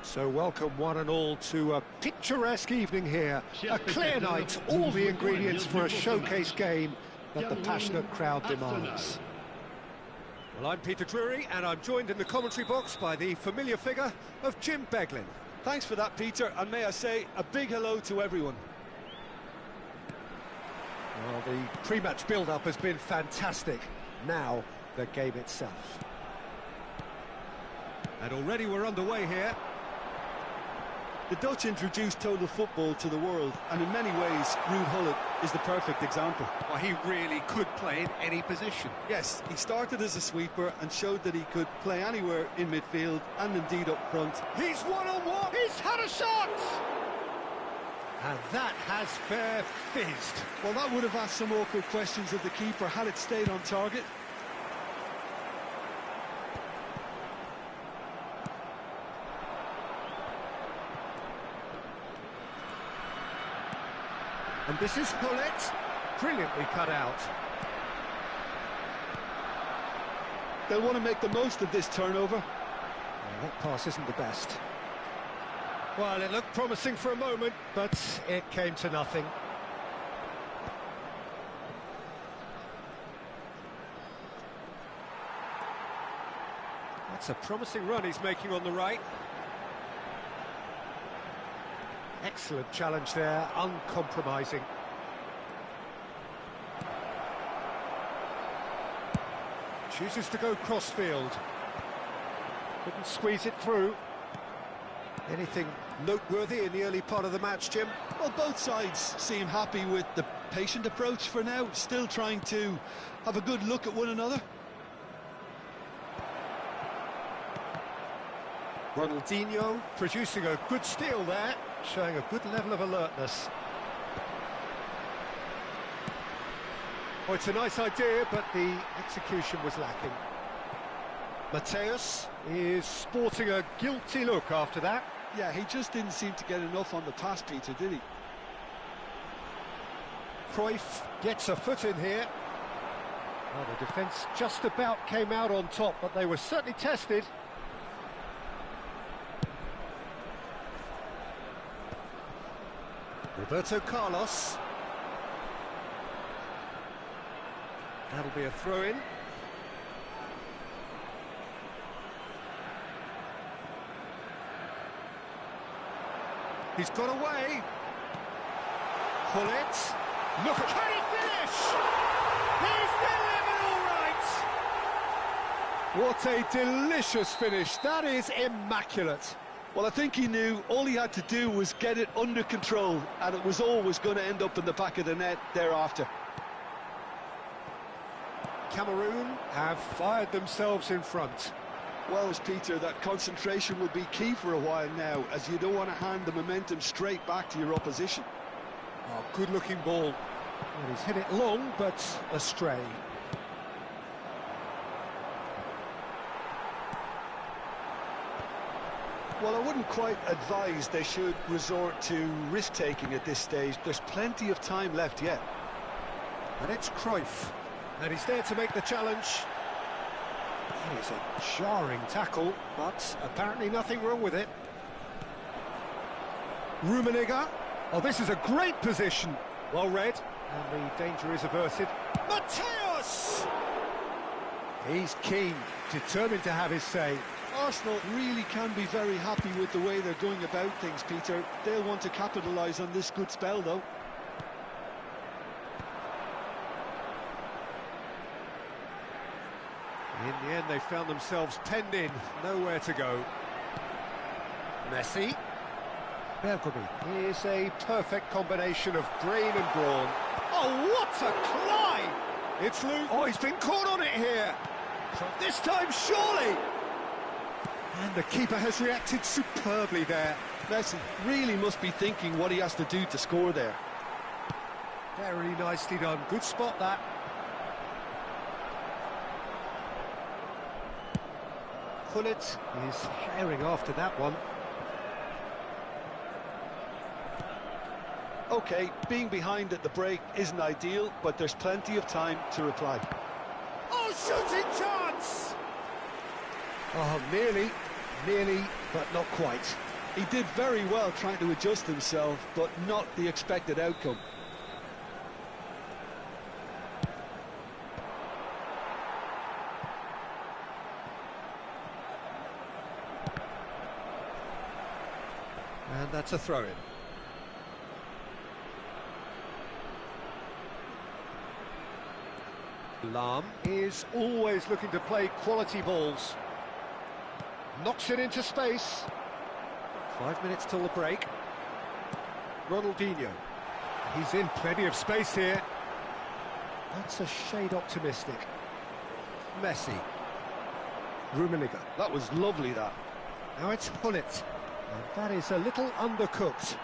So welcome one and all to a picturesque evening here. A clear night, all the ingredients for a showcase game that the passionate crowd demands. Well, I'm Peter Drury, and I'm joined in the commentary box by the familiar figure of Jim Beglin. Thanks for that, Peter, and may I say a big hello to everyone. Well, the pre-match build-up has been fantastic. Now, the game itself. And already we're underway here. The Dutch introduced total football to the world, and in many ways, Ruud Gullit is the perfect example. Well, he really could play in any position. Yes, he started as a sweeper and showed that he could play anywhere in midfield and indeed up front. He's one-on-one! He's had a shot! And that has fair fizzed. Well, that would have asked some awkward questions of the keeper had it stayed on target. And this is Gullit, brilliantly cut out. They'll want to make the most of this turnover. Well, that pass isn't the best. Well, it looked promising for a moment, but it came to nothing. That's a promising run he's making on the right. Excellent challenge there, uncompromising. Chooses to go crossfield. Couldn't squeeze it through. Anything noteworthy in the early part of the match, Jim? Well, both sides seem happy with the patient approach for now, still trying to have a good look at one another. Ronaldinho producing a good steal there, showing a good level of alertness. Oh, it's a nice idea, but the execution was lacking. Mateus is sporting a guilty look after that. Yeah, he just didn't seem to get enough on the pass, Peter, did he? Cruyff gets a foot in here. Well, the defence just about came out on top, but they were certainly tested. Roberto Carlos. That'll be a throw-in. He's got away. Gullit. Look, can he finish? He's delivered all right. What a delicious finish. That is immaculate. Well, I think he knew all he had to do was get it under control, and it was always going to end up in the back of the net thereafter. Cameroon have fired themselves in front. Well, as Peter, that concentration will be key for a while now, as you don't want to hand the momentum straight back to your opposition. Oh, good-looking ball. Well, he's hit it long, but astray. Well, I wouldn't quite advise they should resort to risk-taking at this stage. There's plenty of time left yet. And it's Cruyff, and he's there to make the challenge. That is a jarring tackle, but apparently nothing wrong with it. Rummenigge. Oh, this is a great position. Well read, and the danger is averted. Mateus! He's keen, determined to have his say. Arsenal really can be very happy with the way they're going about things, Peter. They'll want to capitalise on this good spell, though. In the end, they found themselves penned in, nowhere to go. Messi. Bergkamp is a perfect combination of brain and brawn. Oh, what a climb! It's Luke. Oh, he's been caught on it here. This time, surely. And the keeper has reacted superbly there. Messi really must be thinking what he has to do to score there. Very nicely done. Good spot, that. Gullit is herring after that one. OK, being behind at the break isn't ideal, but there's plenty of time to reply. Oh, shooting chance! Oh, nearly, but not quite. He did very well trying to adjust himself, but not the expected outcome. And that's a throw-in. Lahm is always looking to play quality balls. Knocks it into space. 5 minutes till the break. Ronaldinho. He's in plenty of space here. That's a shade optimistic. Messi. Rummenigge. That was lovely, that. Now it's Hullet. And that is a little undercooked.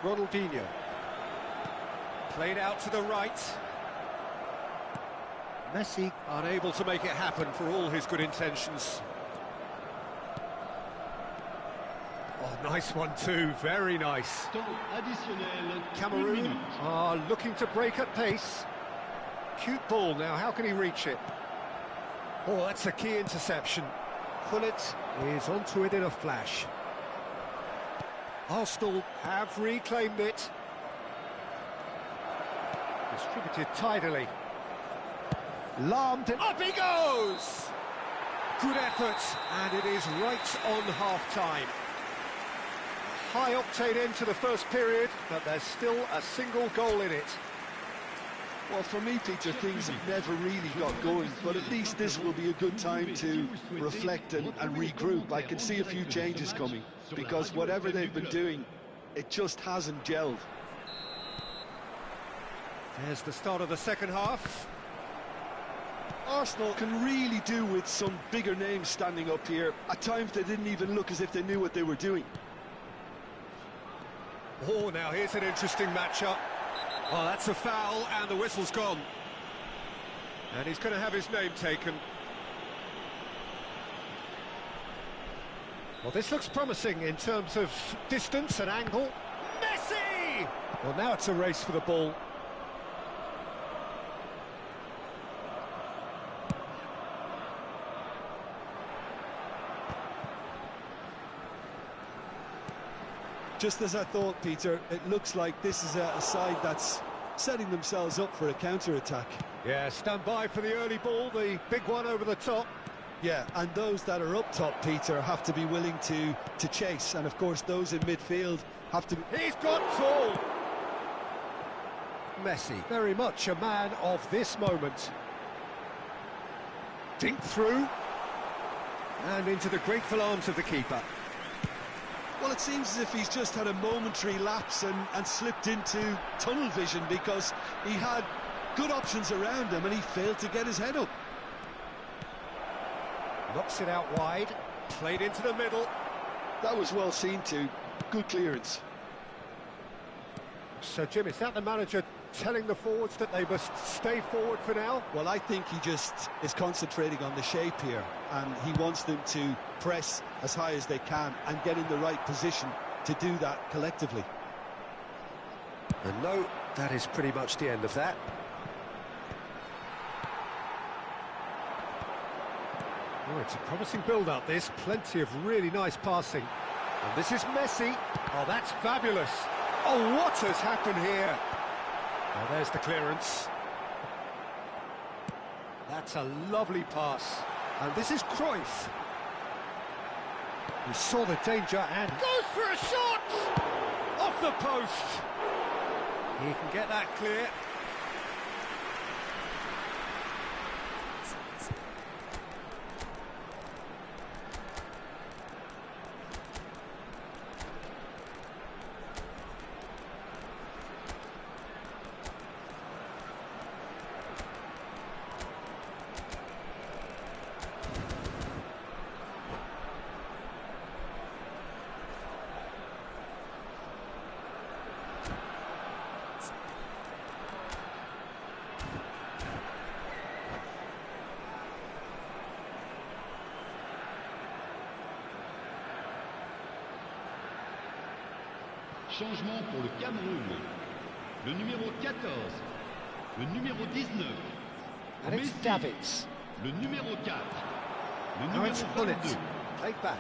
Ronaldinho. Played out to the right. Messi unable to make it happen for all his good intentions. Oh, nice one too, very nice. Cameroon are looking to break at pace. Cute ball now, how can he reach it? Oh, that's a key interception. Hullet is onto it in a flash. Arsenal have reclaimed it. Distributed tidily. Lahm, up he goes! Good effort, and it is right on half-time. High-octane end to the first period, but there's still a single goal in it. Well, for me, Peter, things have never really got going, but at least this will be a good time to reflect and regroup. I can see a few changes coming, because whatever they've been doing, it just hasn't gelled. There's the start of the second half. Arsenal can really do with some bigger names standing up here. At times they didn't even look as if they knew what they were doing. Oh, now here's an interesting matchup. Oh, that's a foul, and the whistle's gone. And he's going to have his name taken. Well, this looks promising in terms of distance and angle. Messi! Well, now it's a race for the ball. Just as I thought, Peter, it looks like this is a side that's setting themselves up for a counter-attack. Yeah, stand by for the early ball, the big one over the top. Yeah, and those that are up top, Peter, have to be willing to chase. And, of course, those in midfield have to... He's got tall! Messi, very much a man of this moment. Dink through. And into the grateful arms of the keeper. Well, it seems as if he's just had a momentary lapse and slipped into tunnel vision, because he had good options around him and he failed to get his head up. Knocks it out wide, played into the middle. That was well seen too. Good clearance. So, Jim, is that the manager telling the forwards that they must stay forward for now? Well, I think he just is concentrating on the shape here, and he wants them to press as high as they can and get in the right position to do that collectively. And no, that is pretty much the end of that. Oh, it's a promising build-up, this. Plenty of really nice passing. And this is Messi. Oh, that's fabulous. Oh, what has happened here? Oh, there's the clearance. That's a lovely pass. And this is Cruyff. He saw the danger and goes for a shot! Off the post. He can get that clear. Changement pour le Cameroun. Le numéro 14, le numéro 19, and it's Messi, Davids. le numéro 4, le Now numéro it's 22, Hullet. Played back.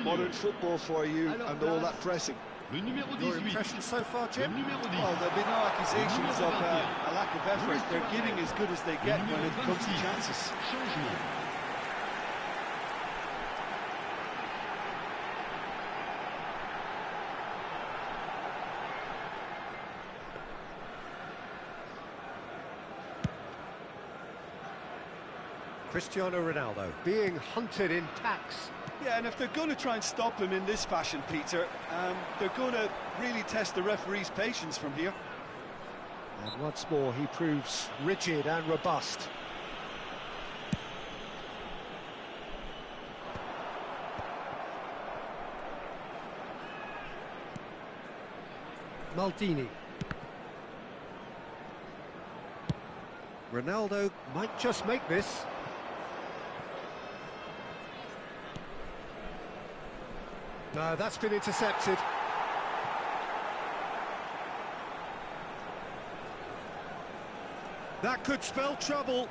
Modern football for you and all that pressing. Le numéro Your 18. impression so far, Le Jim? numéro 10. Well, there'll be no accusations of a lack of effort. They're giving as good as they Le get numéro when it comes to 26. chances. Changement. Cristiano Ronaldo being hunted in packs. Yeah, and if they're going to try and stop him in this fashion, Peter, they're going to really test the referee's patience from here. And once more, he proves rigid and robust. Maldini. Ronaldo might just make this. No, that's been intercepted. That could spell trouble.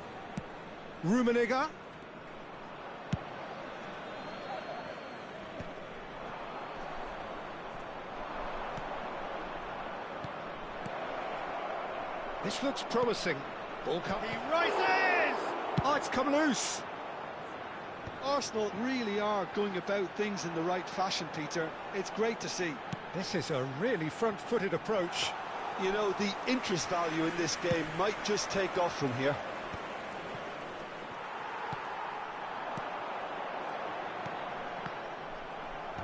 Rummenigge. This looks promising. Ball cut. He rises! Oh, it's come loose. Arsenal really are going about things in the right fashion, Peter. It's great to see. This is a really front-footed approach. You know, the interest value in this game might just take off from here.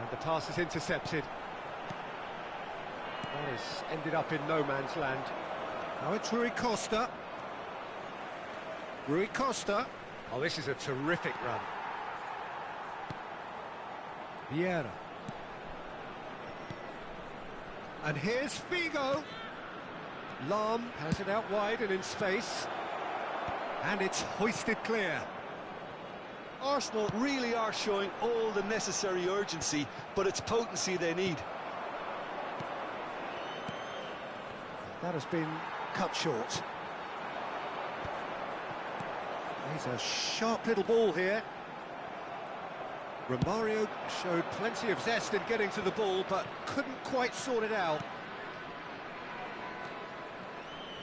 And the pass is intercepted. That has ended up in no man's land. Now it's Rui Costa. Rui Costa. Oh, this is a terrific run. Vieira. And here's Figo. Lahm has it out wide and in space. And it's hoisted clear. Arsenal really are showing all the necessary urgency, but it's potency they need. That has been cut short. He's a sharp little ball here. Romario showed plenty of zest in getting to the ball, but couldn't quite sort it out.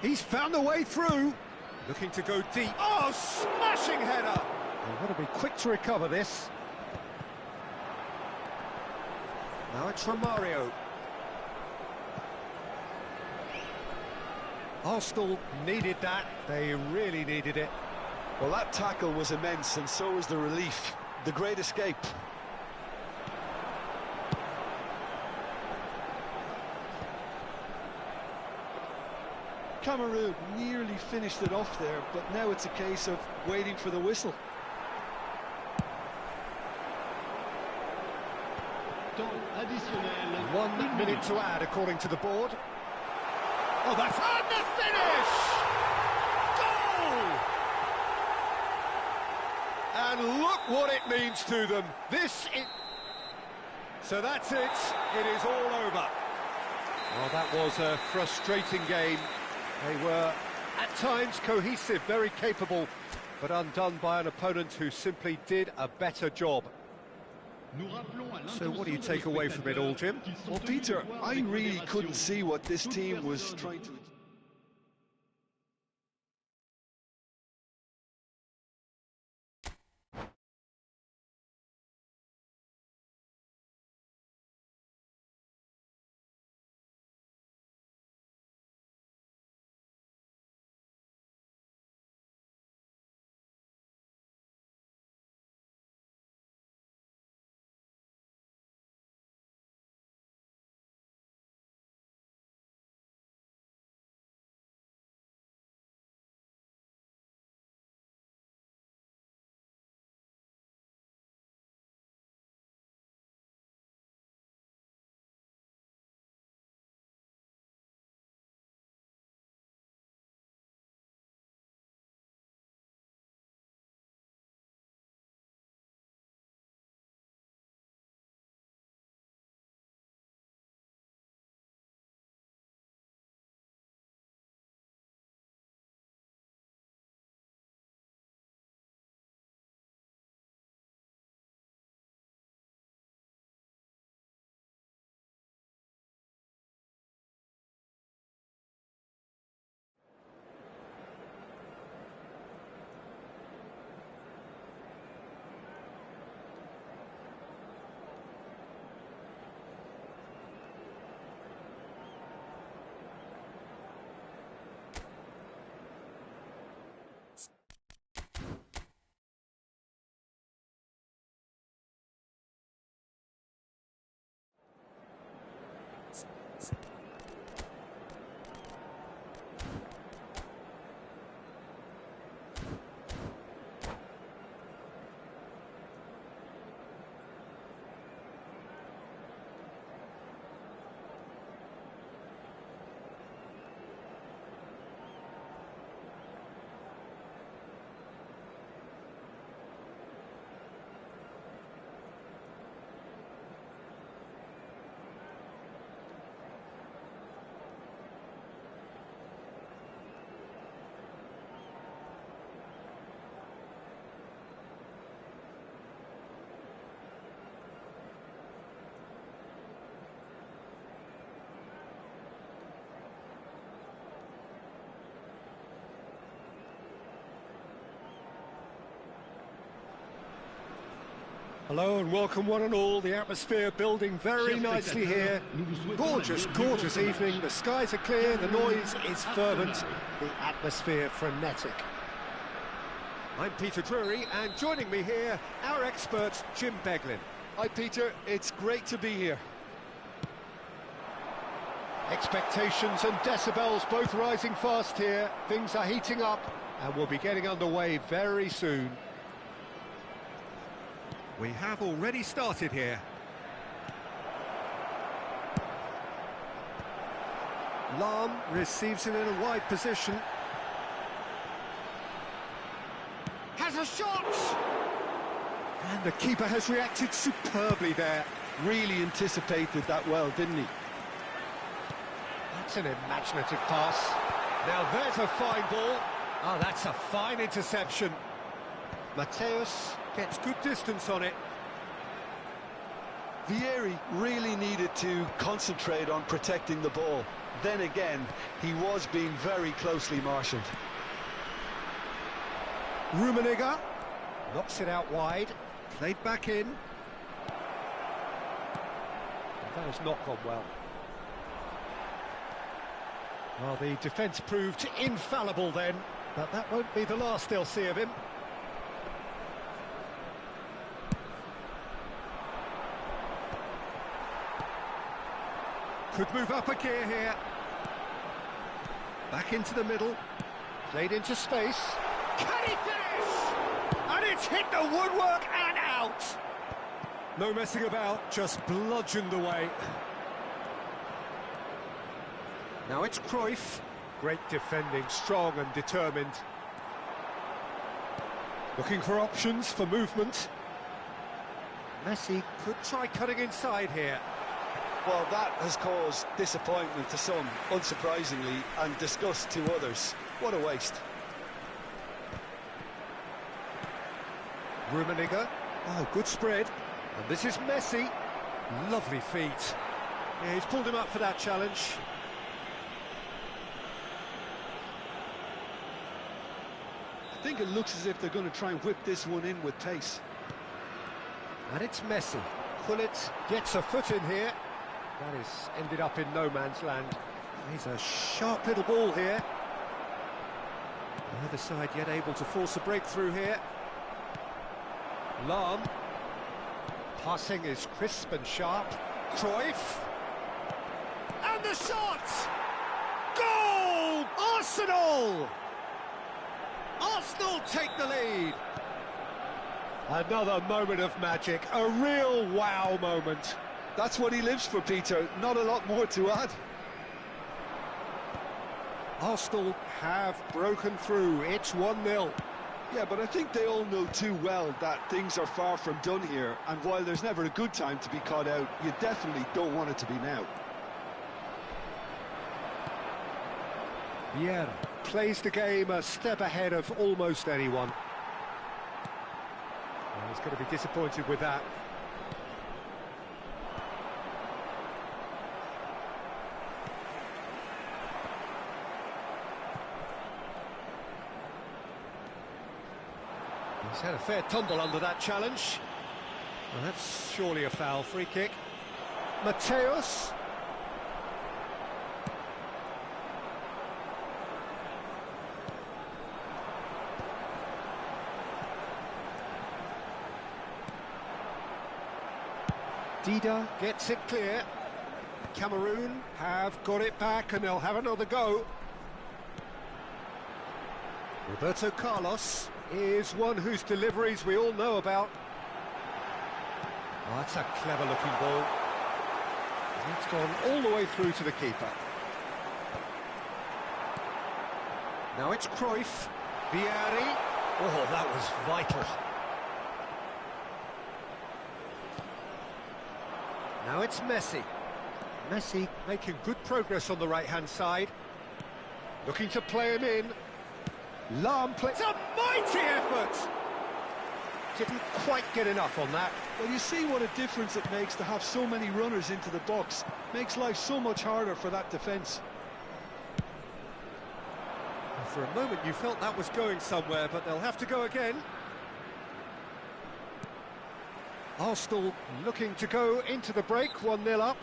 He's found a way through. Looking to go deep. Oh, smashing header! They've got to be quick to recover this. Now it's Romario. Arsenal needed that. They really needed it. Well, that tackle was immense, and so was the relief. The great escape. Cameroon nearly finished it off there, but now it's a case of waiting for the whistle. Temps additionnel. 1 minute to add, according to the board. Oh, that's on the finish! Goal! And look what it means to them. So that's it. It is all over. Well, that was a frustrating game. They were, at times, cohesive, very capable, but undone by an opponent who simply did a better job. So what do you take away from it all, Jim? Well, Peter, I really couldn't see what this team was trying to... Hello and welcome one and all. The atmosphere building very nicely here. Gorgeous, gorgeous evening. The skies are clear, the noise is fervent, the atmosphere frenetic. I'm Peter Drury, and joining me here, our expert, Jim Beglin. Hi Peter, it's great to be here. Expectations and decibels both rising fast here. Things are heating up and we'll be getting underway very soon. We have already started here. Lahm receives it in a wide position. Has a shot! And the keeper has reacted superbly there. Really anticipated that well, didn't he? That's an imaginative pass. Now there's a fine ball. Oh, that's a fine interception. Mateus gets good distance on it. Vieri really needed to concentrate on protecting the ball. Then again, he was being very closely marshalled. Rummenigge knocks it out wide, played back in. That has not gone well. Well, the defence proved infallible then, but that won't be the last they'll see of him. Could move up a gear here. Back into the middle. Played into space. Can he finish? And it's hit the woodwork and out. No messing about, just bludgeoned away. Now it's Cruyff. Great defending, strong and determined. Looking for options for movement. Messi could try cutting inside here. Well, that has caused disappointment to some, unsurprisingly, and disgust to others. What a waste. Rummenigge. Oh, good spread. And this is Messi. Lovely feet. Yeah, he's pulled him up for that challenge. I think it looks as if they're going to try and whip this one in with pace. And it's Messi. Gullit gets a foot in here. That is ended up in no man's land. He's a sharp little ball here. The other side yet able to force a breakthrough here. Lahm. Passing is crisp and sharp. Cruyff. And the shot! Goal! Arsenal! Arsenal take the lead. Another moment of magic, a real wow moment. That's what he lives for, Peter. Not a lot more to add. Arsenal have broken through. It's 1-0. Yeah, but I think they all know too well that things are far from done here. And while there's never a good time to be caught out, you definitely don't want it to be now. Vieira plays the game a step ahead of almost anyone. Well, he's going to be disappointed with that. He's had a fair tumble under that challenge. Well, that's surely a foul. Free kick. Mateus. Dida gets it clear. Cameroon have got it back and they'll have another go. Roberto Carlos is one whose deliveries we all know about. Oh, that's a clever-looking ball. And it's gone all the way through to the keeper. Now it's Cruyff. Vieri. Oh, that was vital. Now it's Messi. Messi making good progress on the right-hand side. Looking to play him in. Lahm plays a mighty effort! Didn't quite get enough on that. Well, you see what a difference it makes to have so many runners into the box. Makes life so much harder for that defence. For a moment you felt that was going somewhere, but they'll have to go again. Arsenal looking to go into the break, 1-0 up.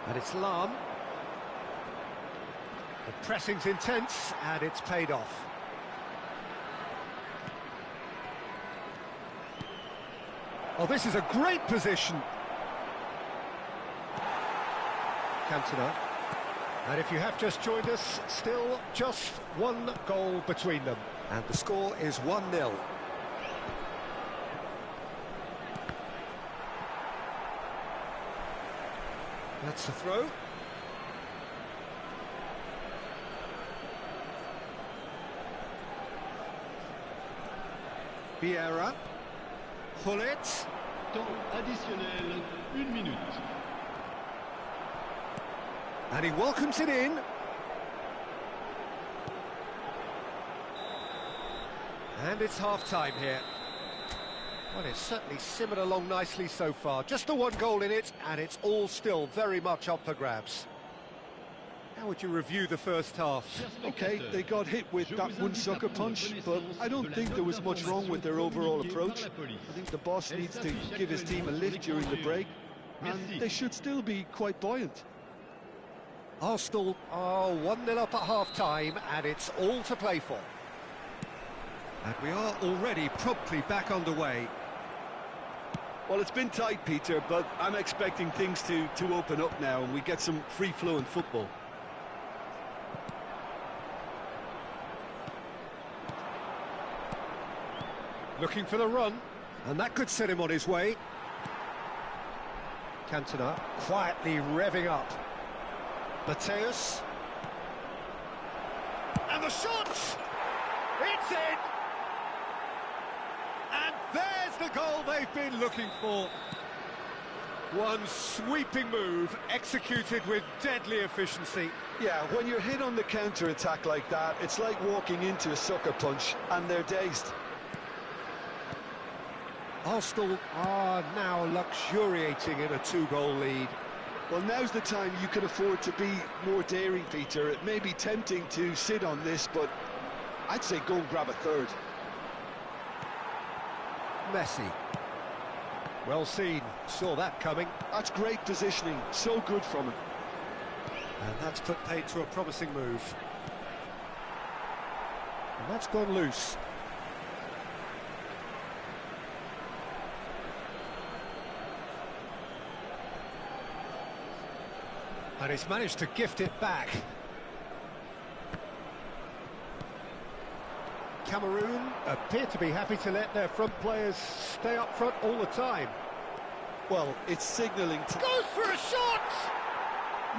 And it's Lahm. The pressing's intense, and it's paid off. Oh, this is a great position. Cantona. And if you have just joined us, still just one goal between them. And the score is 1-0. That's the throw. Vieira. Hullet. Temps additionnel, 1 minute. And he welcomes it in. And it's half-time here. Well, it's certainly simmered along nicely so far. Just the one goal in it, and it's all still very much up for grabs. How would you review the first half? Okay, they got hit with that one sucker punch, but I don't think there was much wrong with their overall approach. I think the boss needs to give his team a lift during the break, and they should still be quite buoyant. Arsenal are 1-0 up at half-time, and it's all to play for. And we are already promptly back underway. Well, it's been tight, Peter, but I'm expecting things to open up now, and we get some free-flowing football. Looking for the run, and that could set him on his way. Cantona quietly revving up. Mateus. And the shot! It's in! And there's the goal they've been looking for. One sweeping move, executed with deadly efficiency. Yeah, when you're hit on the counter-attack like that, it's like walking into a sucker punch, and they're dazed. Arsenal are now luxuriating in a 2-goal lead. Well, now's the time you can afford to be more daring, Peter. It may be tempting to sit on this, but I'd say go and grab a third. Messi. Well seen, saw that coming. That's great positioning, so good from him. And that's put paid to a promising move. And that's gone loose. And he's managed to gift it back. Cameroon appear to be happy to let their front players stay up front all the time. Well, it's signalling to... Goes for a shot!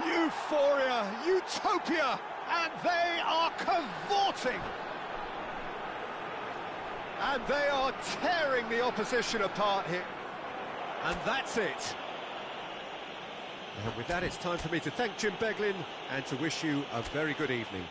Euphoria, utopia, and they are cavorting. And they are tearing the opposition apart here. And that's it. And with that, it's time for me to thank Jim Beglin and to wish you a very good evening.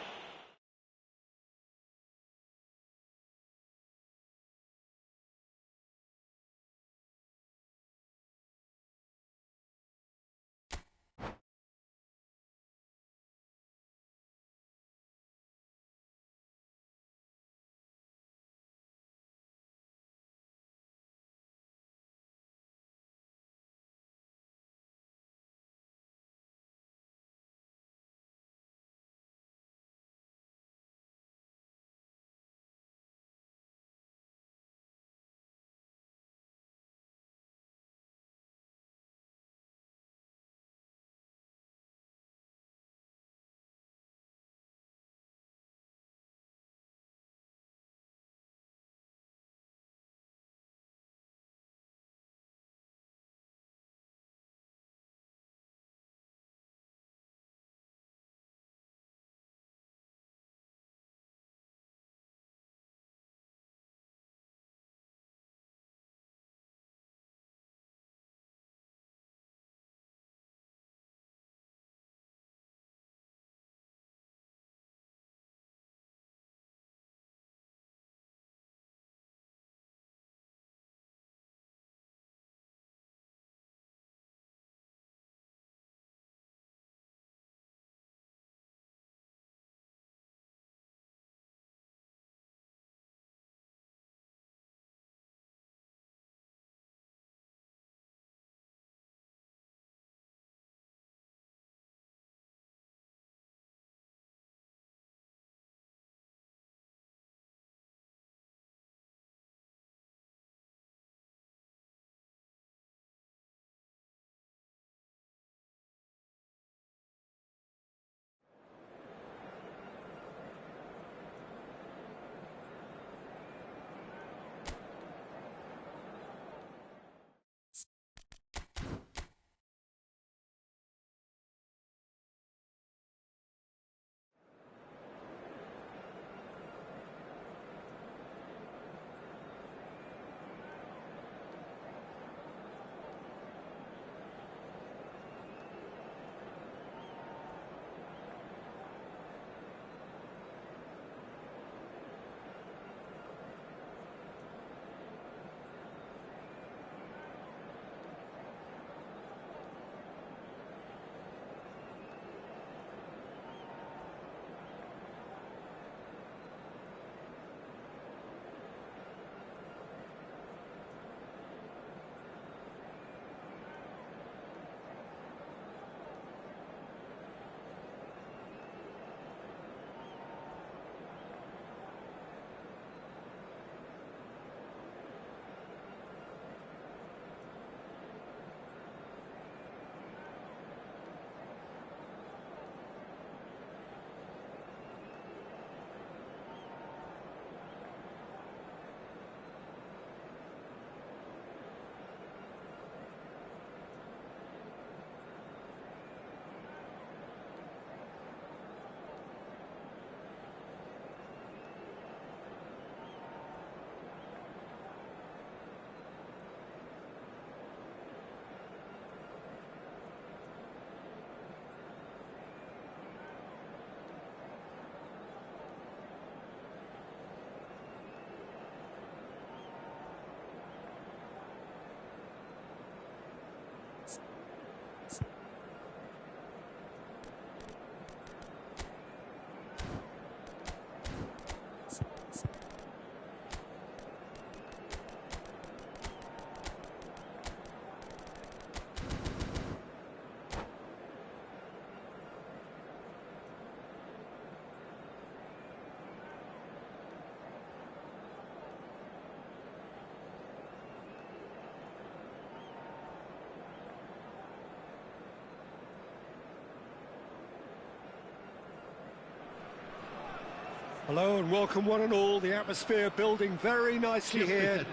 Hello and welcome one and all. The atmosphere building very nicely here.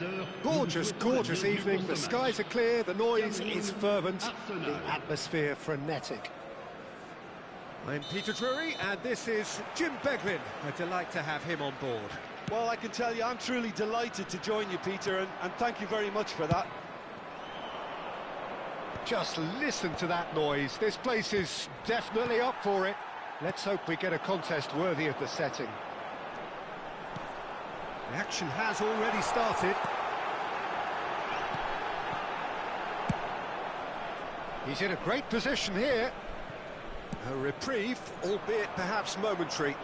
Gorgeous, gorgeous evening. The skies are clear, the noise is fervent, the atmosphere frenetic. I'm Peter Drury and this is Jim Beglin. A delight to have him on board. Well, I can tell you, I'm truly delighted to join you, Peter, and thank you very much for that. Just listen to that noise. This place is definitely up for it. Let's hope we get a contest worthy of the setting. The action has already started. He's in a great position here. A reprieve, albeit perhaps momentary.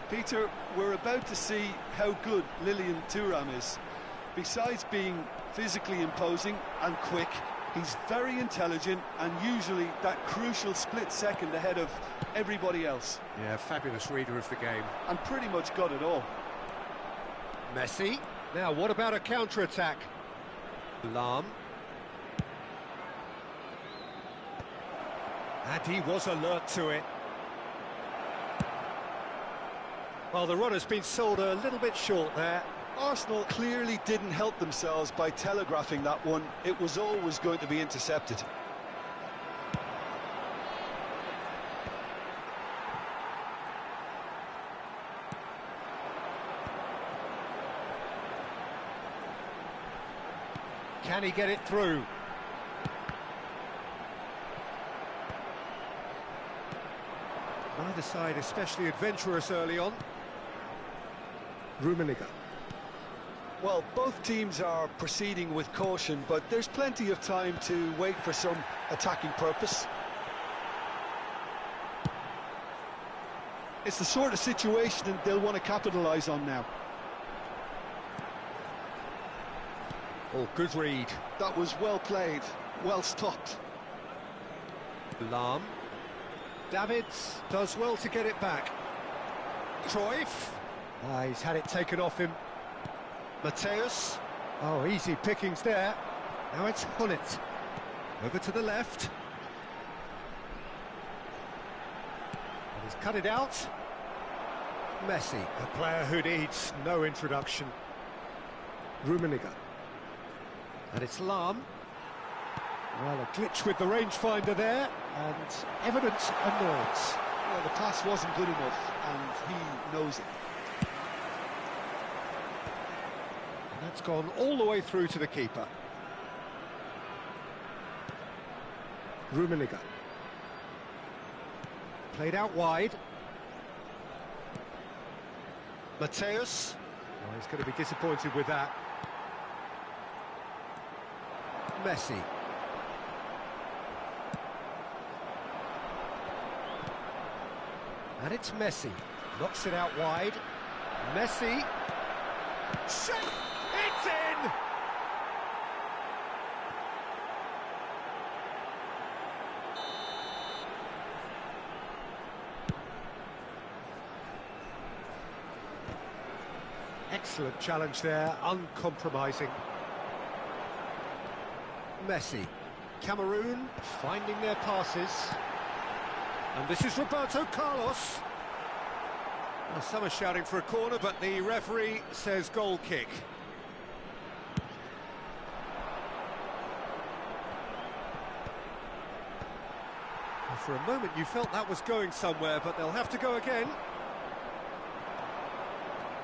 Peter, we're about to see how good Lilian Thuram is. Besides being physically imposing and quick, he's very intelligent and usually that crucial split second ahead of everybody else. Yeah, fabulous reader of the game. And pretty much got it all. Messi. Now, what about a counter-attack? Lahm. And he was alert to it. Well, the runner's been sold a little bit short there. Arsenal clearly didn't help themselves by telegraphing that one. It was always going to be intercepted. Can he get it through? Neither side especially adventurous early on. Rummenigge. Well, both teams are proceeding with caution, but there's plenty of time to wait for some attacking purpose. It's the sort of situation they'll want to capitalise on now. Oh, good read. That was well played, well stopped. Lahm. Davids does well to get it back. Cruyff. He's had it taken off him. Mateus. Oh, easy pickings there. Now it's Hullet. Over to the left. And he's cut it out. Messi, a player who needs no introduction. Rummenigge. And it's Lahm. Well, a glitch with the rangefinder there, and evidence annoyance. Well, the pass wasn't good enough, and he knows it. That's gone all the way through to the keeper. Rummenigge. Played out wide. Mateus. Oh, he's going to be disappointed with that. Messi. And it's Messi. Knocks it out wide. Messi. Shot! It's in! Excellent challenge there, uncompromising. Messi. Cameroon finding their passes. And this is Roberto Carlos. Well, some are shouting for a corner, but the referee says goal kick. Well, for a moment you felt that was going somewhere, but they'll have to go again.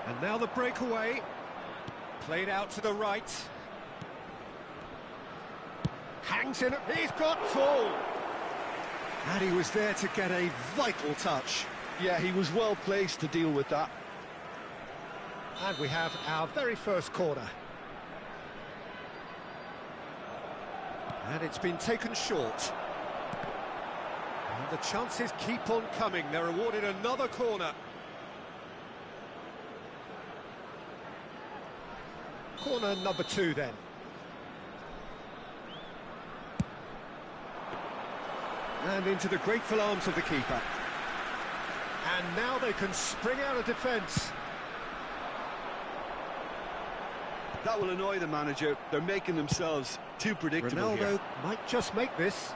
And now the breakaway. Played out to the right. Hangs in, he's got full! And he was there to get a vital touch. Yeah, he was well placed to deal with that. And we have our very first corner. And it's been taken short. And the chances keep on coming. They're awarded another corner. Corner number 2 then. And into the grateful arms of the keeper. And now they can spring out of defence. That will annoy the manager. They're making themselves too predictable Ronaldo here. might just make this.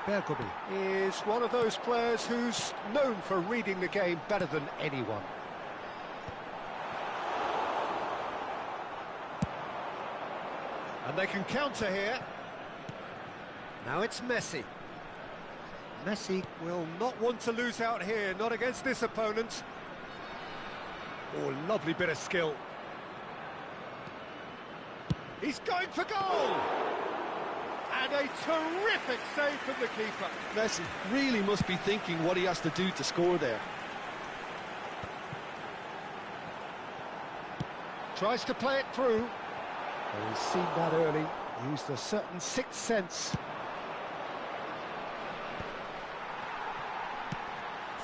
Bergomi is one of those players who's known for reading the game better than anyone. And they can counter here. Now it's Messi. Messi will not want to lose out here, not against this opponent. Oh, lovely bit of skill. He's going for goal! And a terrific save from the keeper. Messi really must be thinking what he has to do to score there. Tries to play it through. Oh, he's seen that early. Used a certain sixth sense.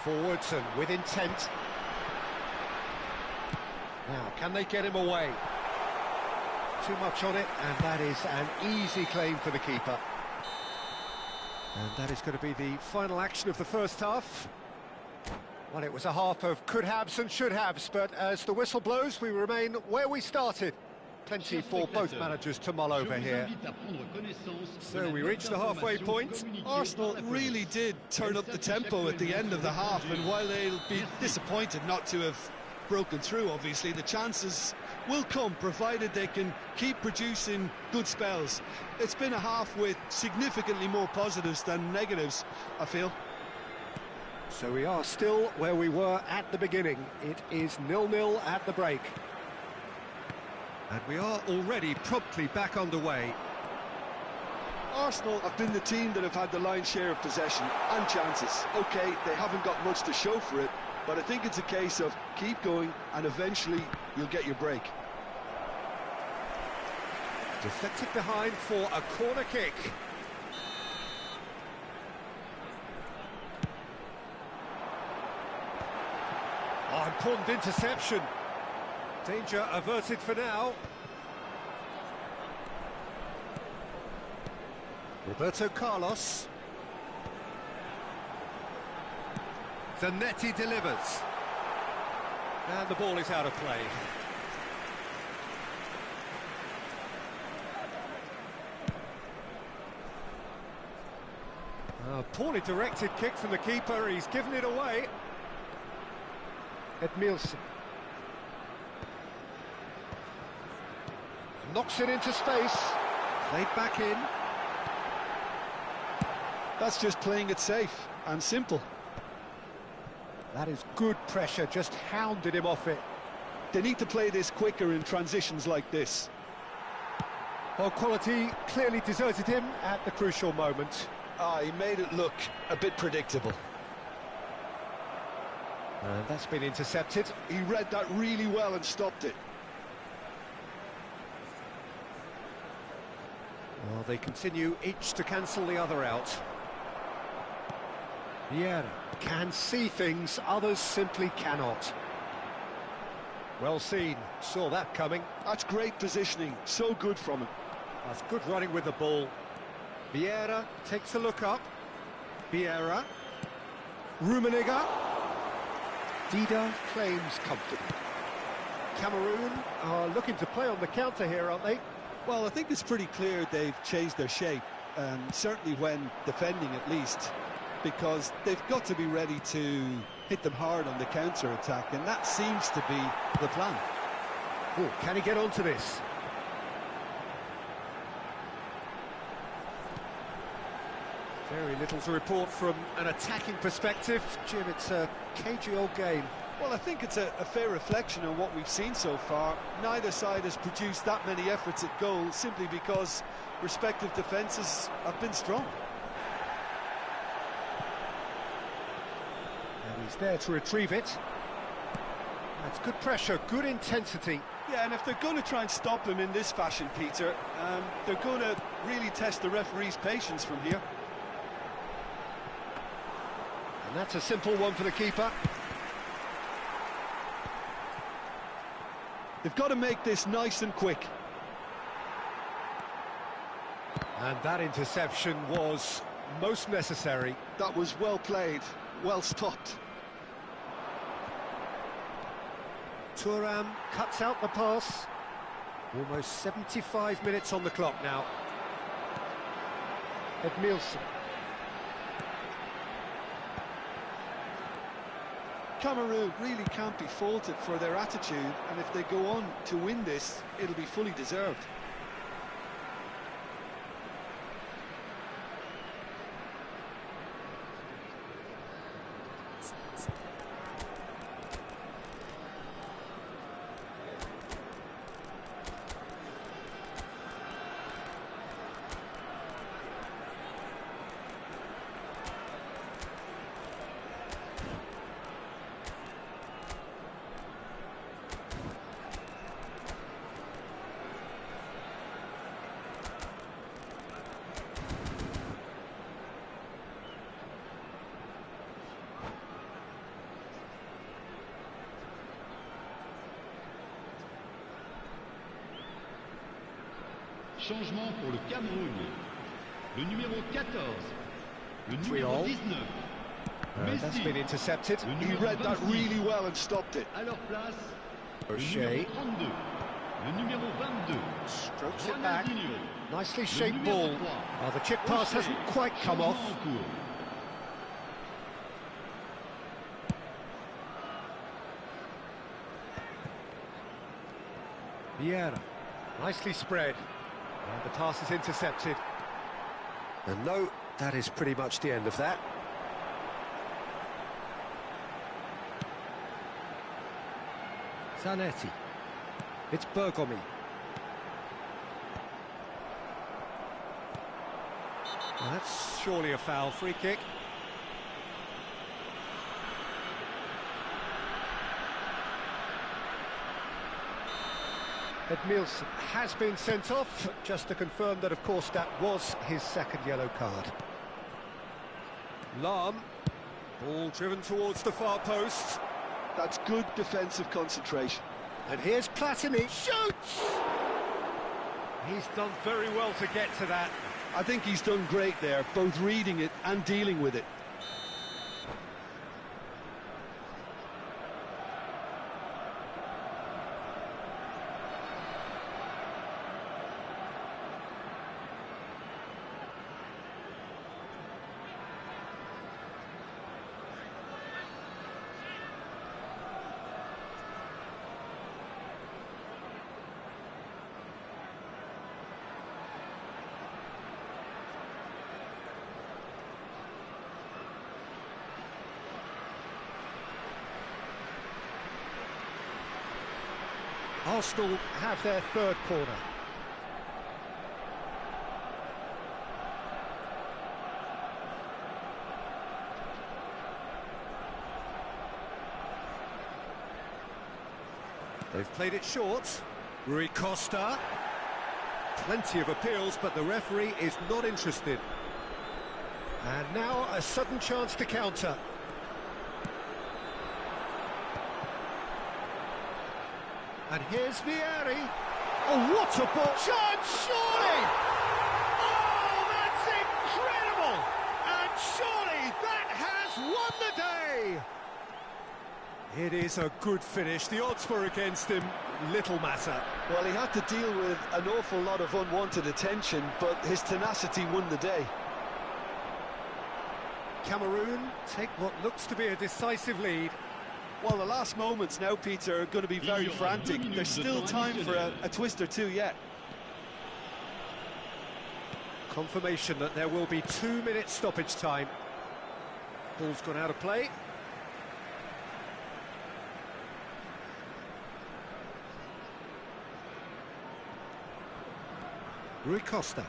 Forwards and with intent. Now, can they get him away? Too much on it, and that is an easy claim for the keeper. And that is going to be the final action of the first half. Well, it was a half of could-haves and should-haves, but as the whistle blows, we remain where we started. Plenty for both managers to mull over here. So we reached the halfway point. Arsenal really did turn up the tempo at the end of the half, and while they'll be disappointed not to have broken through, obviously, the chances will come, provided they can keep producing good spells. It's been a half with significantly more positives than negatives, I feel. So we are still where we were at the beginning. It is 0-0 at the break. And we are already promptly back underway. Arsenal have been the team that have had the lion's share of possession and chances. OK, they haven't got much to show for it, but I think it's a case of keep going and eventually you'll get your break. Deflected behind for a corner kick. Oh, important interception. Danger averted for now. Roberto Carlos. Zanetti delivers. And the ball is out of play. A poorly directed kick from the keeper. He's given it away. Edmilson. Knocks it into space. Played back in. That's just playing it safe and simple. That is good pressure, just hounded him off it. They need to play this quicker in transitions like this. Well, quality clearly deserted him at the crucial moment. He made it look a bit predictable. And that's been intercepted. He read that really well and stopped it. Well, they continue each to cancel the other out. Vieira can see things, others simply cannot. Well seen, saw that coming. That's great positioning, so good from him. That's good running with the ball. Vieira takes a look up. Vieira. Rummenigge. Dida claims comfortably. Cameroon are looking to play on the counter here, aren't they? Well, I think it's pretty clear they've changed their shape, certainly when defending at least, because they've got to be ready to hit them hard on the counter-attack, and that seems to be the plan. Oh, can he get onto this? Very little to report from an attacking perspective. Jim, it's a cagey old game. Well, I think it's a fair reflection on what we've seen so far. Neither side has produced that many efforts at goal simply because respective defences have been strong. And he's there to retrieve it. That's good pressure, good intensity. Yeah, and if they're going to try and stop him in this fashion, Peter, they're going to really test the referee's patience from here. And that's a simple one for the keeper. They've got to make this nice and quick. And that interception was most necessary. That was well played, well stopped. Thuram cuts out the pass. Almost 75 minutes on the clock now. Edmilson. Cameroon really can't be faulted for their attitude, and if they go on to win this, it'll be fully deserved. Changement pour le Cameroun. Le numéro 14. Le numéro all. 19. That's been intercepted. Le He numéro read that 26. really well and stopped it. À leur place, le O'Shea numéro 32. Le numéro 22. strokes it back. Ronaldinho. Nicely Le shaped numéro ball. 3. Oh, the chip pass O'Shea. hasn't quite come off. Changement en cours. Vieira, nicely spread. And the pass is intercepted. And no, that is pretty much the end of that. Zanetti. It's Bergomi. Well, that's surely a foul. Free kick. Edmilson has been sent off, just to confirm that, of course, that was his second yellow card. Lahm, ball driven towards the far post. That's good defensive concentration. And here's Platini, shoots! He's done very well to get to that. I think he's done great there, both reading it and dealing with it. Arsenal have their third corner. They've played it short. Rui Costa. Plenty of appeals, but the referee is not interested. And now a sudden chance to counter. And here's Vieri. Oh, what a ball! Chance, surely! Oh, that's incredible! And surely that has won the day! It is a good finish. The odds were against him. Little matter. Well, he had to deal with an awful lot of unwanted attention, but his tenacity won the day. Cameroon take what looks to be a decisive lead. Well, the last moments now, Peter, are going to be very frantic. There's still time for a twist or two yet. Confirmation that there will be 2 minutes stoppage time. Ball's gone out of play. Rui Costa.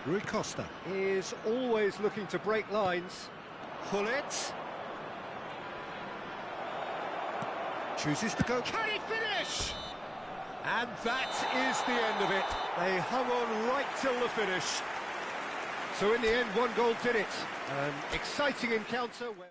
Rui Costa is always looking to break lines. Hullet. Chooses to go. Can he finish? And that is the end of it. They hung on right till the finish. So in the end, one goal did it. An exciting encounter where...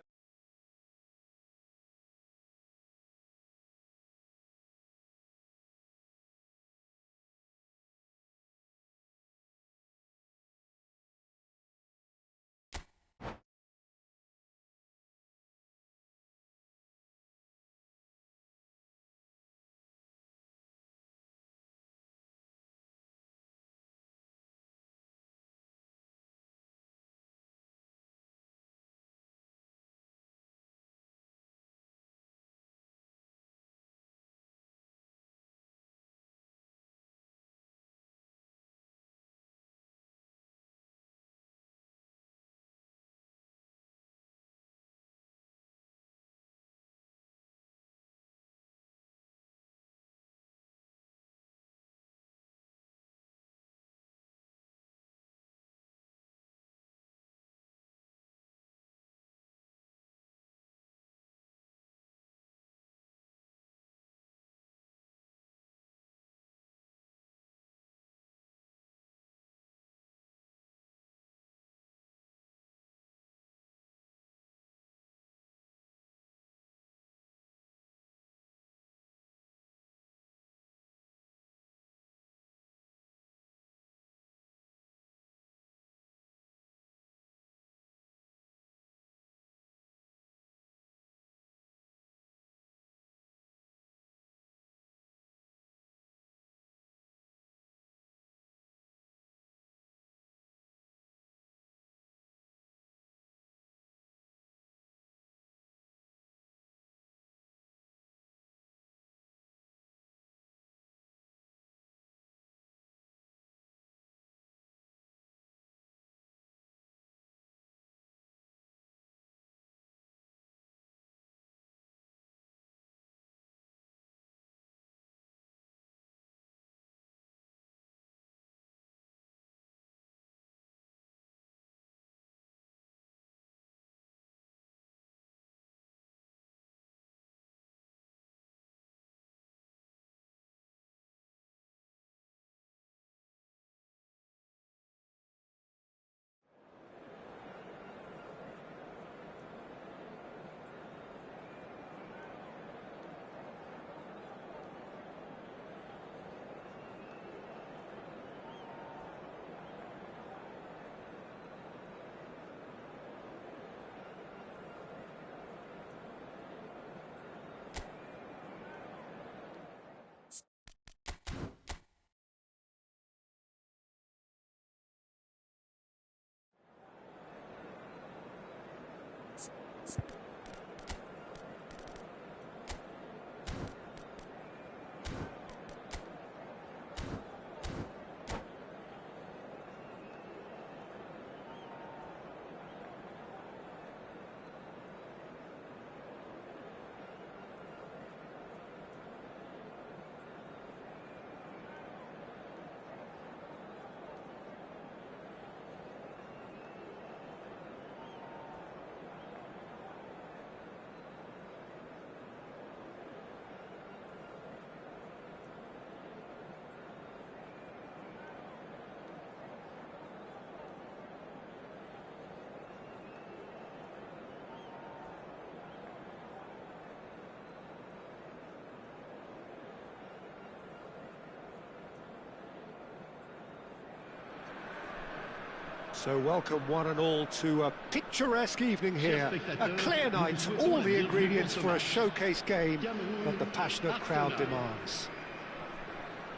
So welcome one and all to a picturesque evening here. A clear night, all the ingredients for a showcase game that the passionate crowd demands.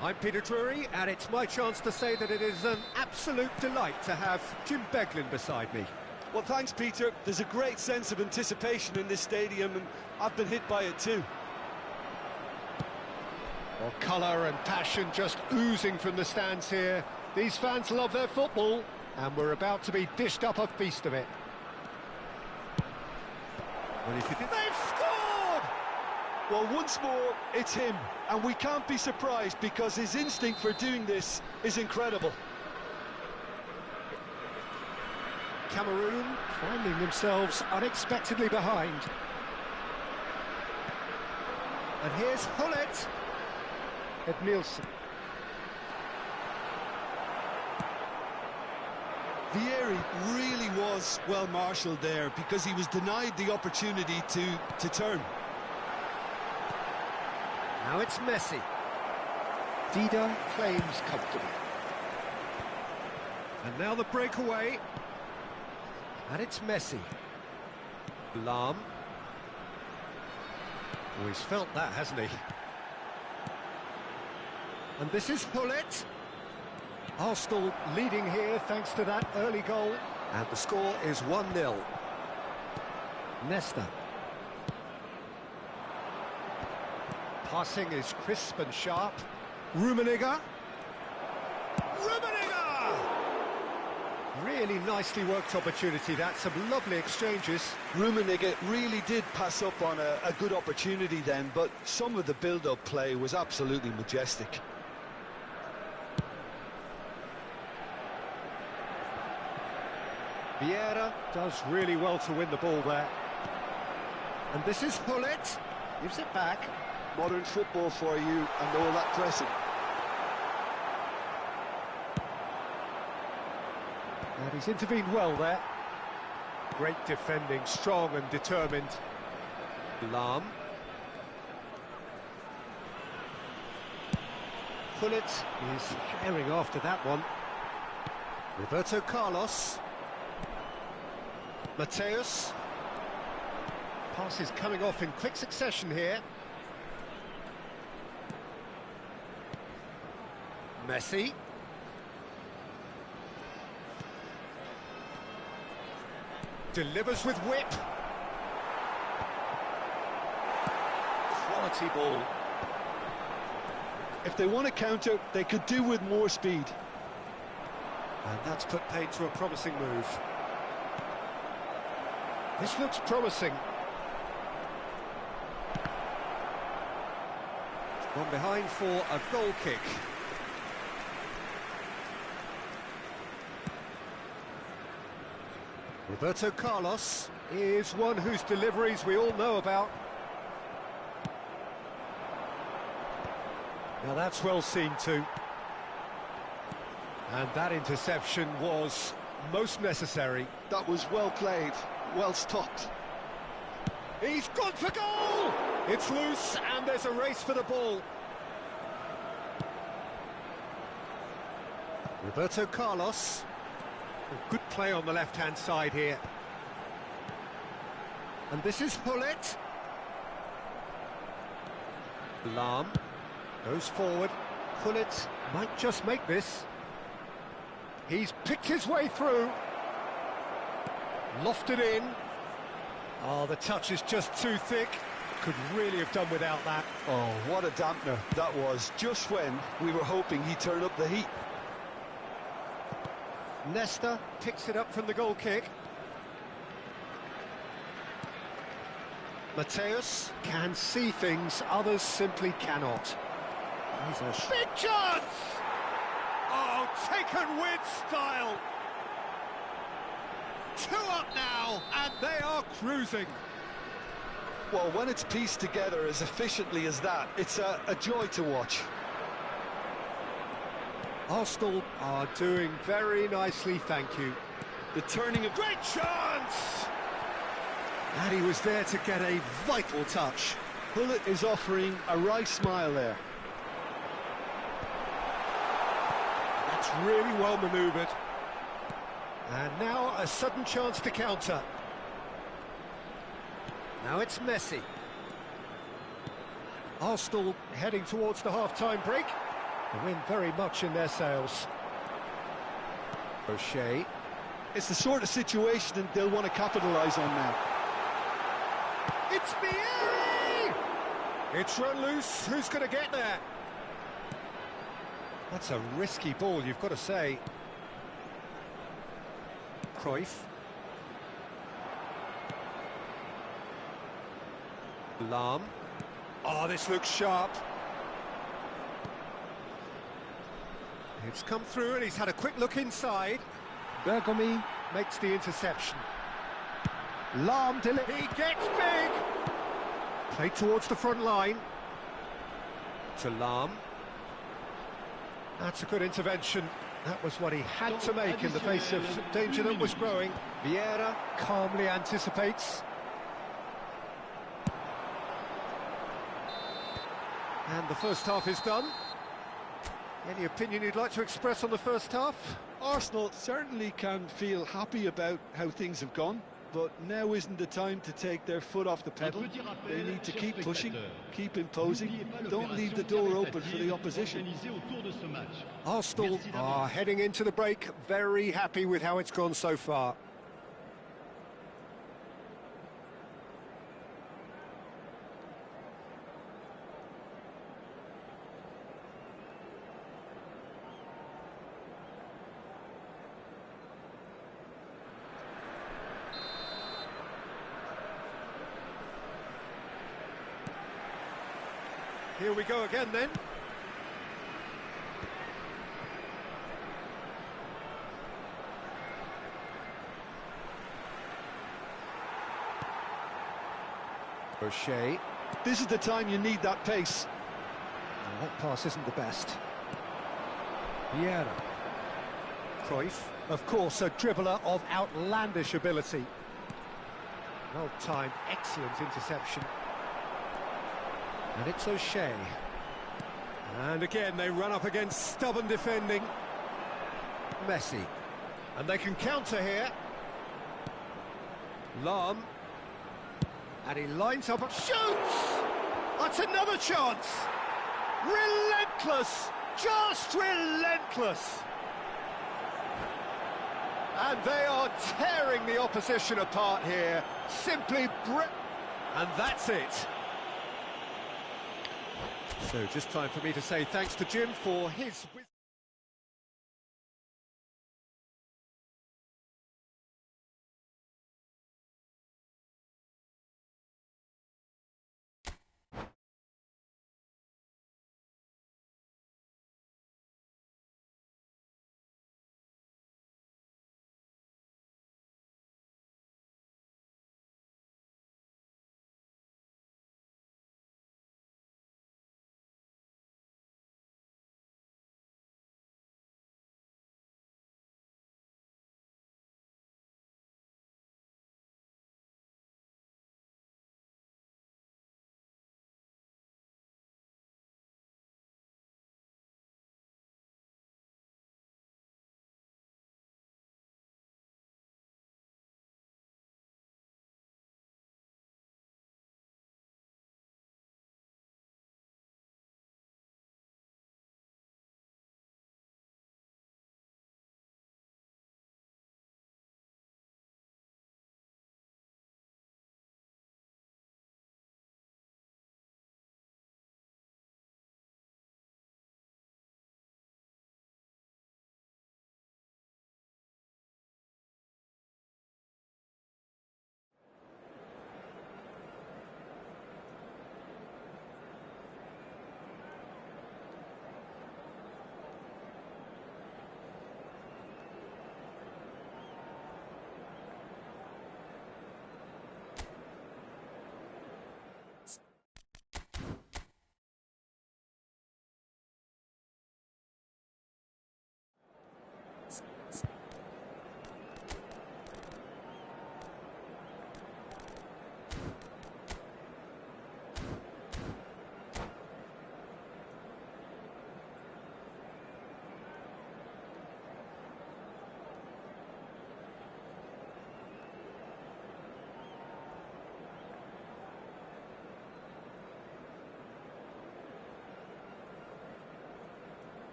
I'm Peter Drury, and it's my chance to say that it is an absolute delight to have Jim Beglin beside me. Well, thanks, Peter. There's a great sense of anticipation in this stadium, and I've been hit by it too. Well, colour and passion just oozing from the stands here. These fans love their football, and we're about to be dished up a feast of it. They've scored! Well, once more, it's him, and we can't be surprised because his instinct for doing this is incredible. Cameroon finding themselves unexpectedly behind. And here's Hullet. Nielsen. Vieri really was well marshalled there because he was denied the opportunity to turn. Now it's Messi. Dida claims comfortably. And now the breakaway. And it's Messi. Lahm. Oh, he's felt that, hasn't he? And this is Hullet. Arsenal leading here thanks to that early goal. And the score is 1-0. Nesta. Passing is crisp and sharp. Rummenigge. Really nicely worked opportunity, that's some lovely exchanges. Rummenigge really did pass up on a good opportunity then, but some of the build-up play was absolutely majestic. Vieira does really well to win the ball there. And this is Hullet. Gives it back. Modern football for you and all that pressing. And he's intervened well there. Great defending, strong and determined. Lahm. Hullet is sharing after that one. Roberto Carlos. Mateus. Passes coming off in quick succession here. Messi. Delivers with whip. Quality ball. If they want to counter, they could do with more speed. And that's put paid to a promising move. This looks promising. Gone behind for a goal kick. Roberto Carlos is one whose deliveries we all know about. Now that's well seen too. And that interception was most necessary. That was well played, well stopped. He's gone for goal! It's loose and there's a race for the ball. Roberto Carlos. Good play on the left-hand side here. And this is Hullet. Lahm goes forward. Hullet might just make this. He's picked his way through. Lofted in. Oh, the touch is just too thick. Could really have done without that. Oh, what a dampener that was, just when we were hoping he'd turn up the heat. Nesta picks it up from the goal kick. Mateus can see things others simply cannot. He's a big chance! Oh, taken with style! 2 up now, and they are cruising. Well, when it's pieced together as efficiently as that, it's a joy to watch. Arsenal are doing very nicely, thank you. The turning of... Great chance! And he was there to get a vital touch. Hullet is offering a right smile there. That's really well manoeuvred. And now a sudden chance to counter. Now it's Messi. Arsenal heading towards the half-time break. The wind very much in their sails. O'Shea. It's the sort of situation that they'll want to capitalise on now. It's Vieri! It's run loose. Who's going to get there? That's a risky ball, you've got to say. Cruyff. Lahm. Oh, this looks sharp. It's come through and he's had a quick look inside. Bergomi makes the interception. Lahm he gets big! Played towards the front line. To Lahm. That's a good intervention. That was what he had to make in the face of danger that was growing. Vieira calmly anticipates. And the first half is done. Any opinion you'd like to express on the first half? Arsenal certainly can feel happy about how things have gone, but now isn't the time to take their foot off the pedal. They need to keep pushing, keep imposing, don't leave the door open for the opposition. Arsenal are heading into the break very happy with how it's gone so far. Here we go again then. O'Shea. This is the time you need that pace. Oh, that pass isn't the best. Vieira. Cruyff. Of course, a dribbler of outlandish ability. Well-timed, excellent interception. And it's O'Shea. And again, they run up against stubborn defending. Messi. And they can counter here. Lahm. And he lines up and shoots! That's another chance! Relentless! Just relentless! And they are tearing the opposition apart here. Simply and that's it. So just time for me to say thanks to Jim for his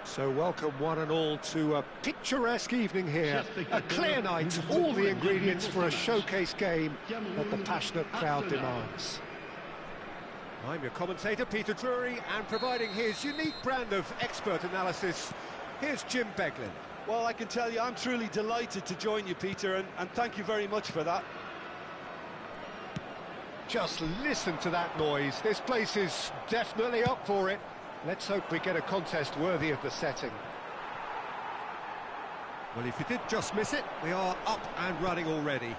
So welcome one and all to a picturesque evening here. A clear night, all the ingredients for a showcase game that the passionate crowd demands. I'm your commentator, Peter Drury, and providing his unique brand of expert analysis, here's Jim Beglin. Well, I can tell you I'm truly delighted to join you, Peter, and thank you very much for that. Just listen to that noise. This place is definitely up for it. Let's hope we get a contest worthy of the setting. Well, if you did just miss it, we are up and running already.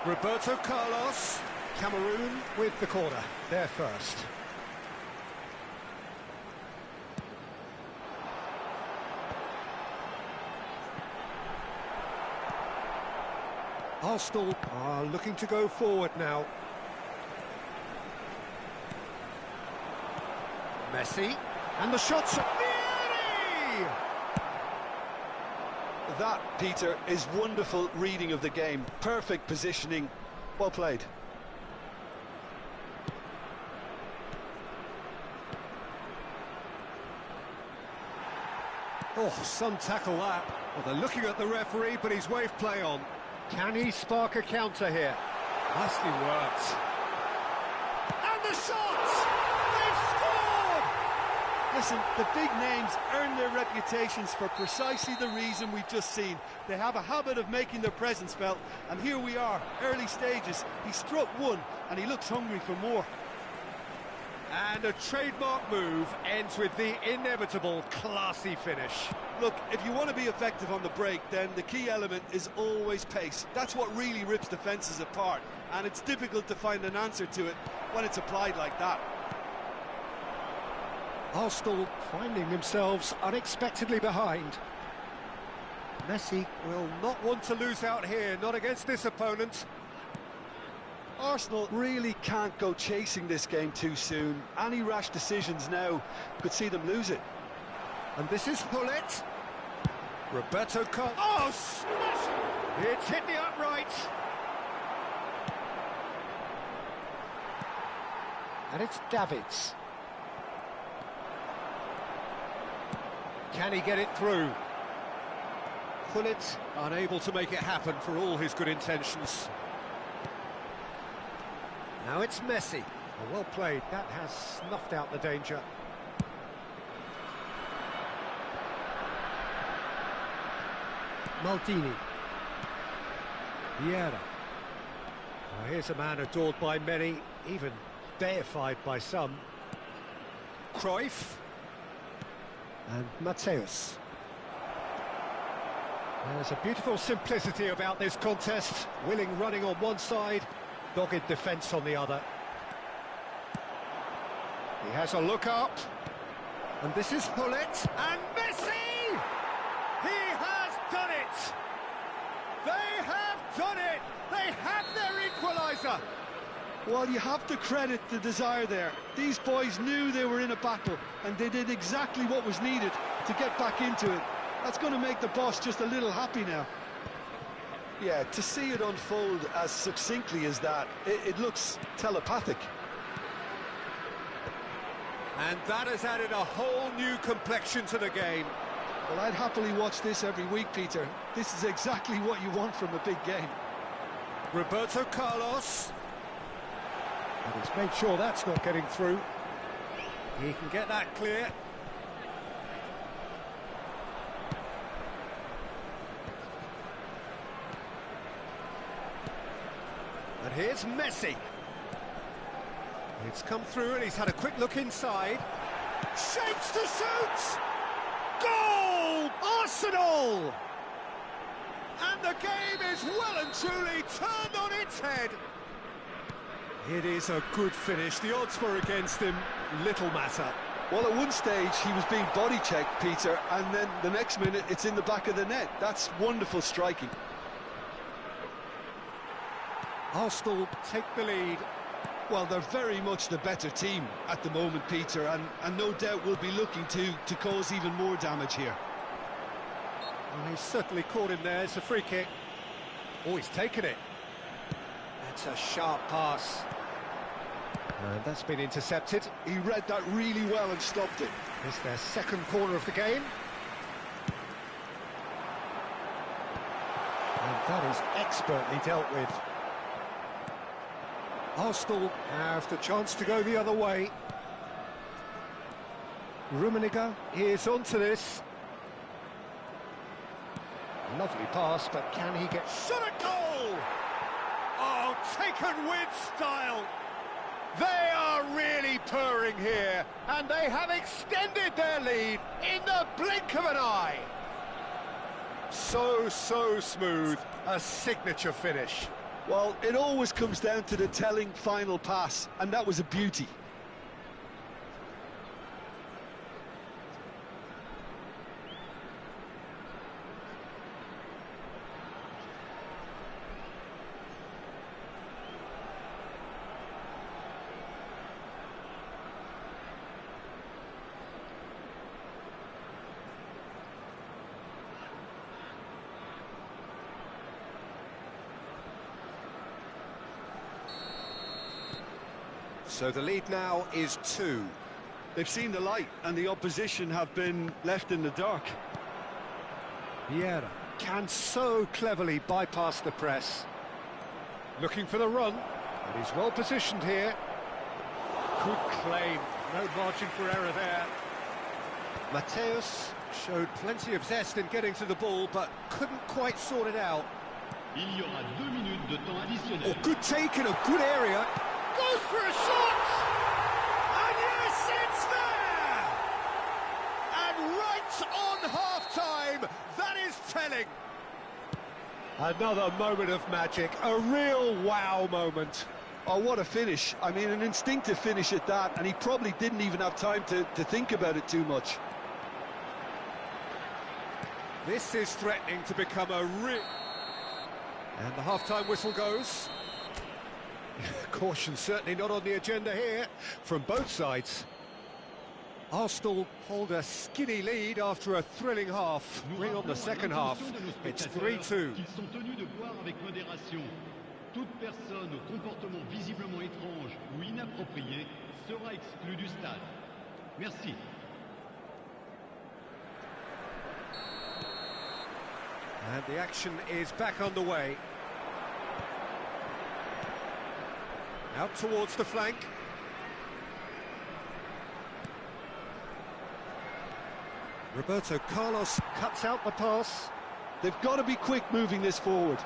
Roberto Carlos, Cameroon with the corner. They're first. Arsenal are looking to go forward now. Messi, and the shots are... Vieri! That, Peter, is wonderful reading of the game. Perfect positioning. Well played. Oh, some tackle that. Well, they're looking at the referee, but he's waved play on. Can he spark a counter here? Nicely worked. And the shot! They've scored! Listen, the big names earn their reputations for precisely the reason we've just seen. They have a habit of making their presence felt, and here we are, early stages. He struck one, and he looks hungry for more. And a trademark move ends with the inevitable classy finish. Look, if you want to be effective on the break, then the key element is always pace. That's what really rips defences apart, and it's difficult to find an answer to it when it's applied like that. Arsenal finding themselves unexpectedly behind. Messi will not want to lose out here, not against this opponent. Arsenal really can't go chasing this game too soon. Any rash decisions now could see them lose it. And this is Hullet. Roberto Carlos. Oh, smash! It's hit the upright. And it's Davids. Can he get it through? Hullet unable to make it happen for all his good intentions. Now it's Messi. Oh, well played. That has snuffed out the danger. Maldini. Vieira. Oh, here's a man adored by many, even deified by some. Cruyff. And Mateus. There's a beautiful simplicity about this contest. Willing running on one side, dogged defence on the other. He has a look up. And this is Hullet. And Messi! He has done it! They have done it! They have their equaliser! Well, you have to credit the desire there. These boys knew they were in a battle, and they did exactly what was needed to get back into it. That's going to make the boss just a little happy now. Yeah, to see it unfold as succinctly as that, it looks telepathic. And that has added a whole new complexion to the game. Well, I'd happily watch this every week, Peter. This is exactly what you want from a big game. Roberto Carlos. And he's made sure that's not getting through. He can get that clear. And here's Messi. It's come through and he's had a quick look inside. Shapes to shoot! Goal! Arsenal! And the game is well and truly turned on its head. It is a good finish. The odds were against him. Little matter. Well, at one stage he was being body checked, Peter, and then the next minute it's in the back of the net. That's wonderful striking. Arsenal take the lead. Well, they're very much the better team at the moment, Peter, and no doubt will be looking to cause even more damage here. Well, he's certainly caught him there. It's a free kick. Oh, he's taken it. That's a sharp pass. And that's been intercepted. He read that really well and stopped it. It's their second corner of the game. And that is expertly dealt with. Arsenal have the chance to go the other way. Rummenigge is onto this. Lovely pass, but can he get... Shot at goal! Oh, taken with style! They are really purring here, and they have extended their lead in the blink of an eye. So smooth, a signature finish. Well, it always comes down to the telling final pass, and that was a beauty. So the lead now is 2. They've seen the light, and the opposition have been left in the dark. Vieira can so cleverly bypass the press. Looking for the run, and he's well positioned here. Good claim, no margin for error there. Mateus showed plenty of zest in getting to the ball, but couldn't quite sort it out. Il y aura 2 minutes de temps additionnel. Oh, good take in a good area. Goes for a shot! And yes, it's there! And right on half-time, that is telling. Another moment of magic, a real wow moment. Oh, what a finish. I mean, an instinctive finish at that, and he probably didn't even have time to think about it too much. This is threatening to become a real... And the half-time whistle goes. Caution certainly not on the agenda here from both sides. Arsenal hold a skinny lead after a thrilling half. Bring on the second half. It's 3-2. Ils sont tenus de boire avec modération. Toute personne au comportement visiblement étrange ou inapproprié sera exclue du stade. Merci. And the action is back underway. Out towards the flank. Roberto Carlos cuts out the pass. They've got to be quick moving this forward.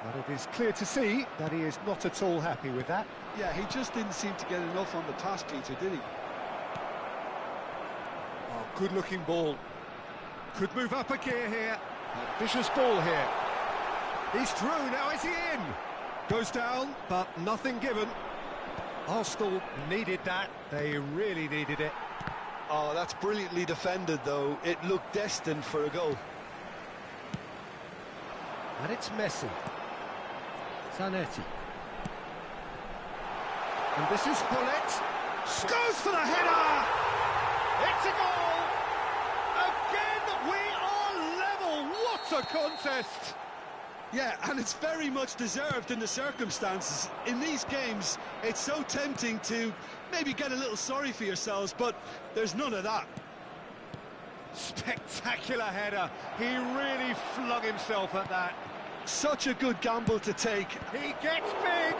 But it is clear to see that he is not at all happy with that. Yeah, he just didn't seem to get enough on the pass, Peter, did he? Oh, good-looking ball. Could move up a gear here. Ambitious ball here. He's through, now is he in? Goes down, but nothing given. Arsenal needed that. They really needed it. Oh, that's brilliantly defended, though. It looked destined for a goal. And it's Messi. Zanetti. And this is Hullet. Goes for the header! It's a goal! Again, we are level! What a contest! Yeah, and it's very much deserved in the circumstances. In these games, it's so tempting to maybe get a little sorry for yourselves, but there's none of that. Spectacular header. He really flung himself at that. Such a good gamble to take. He gets big.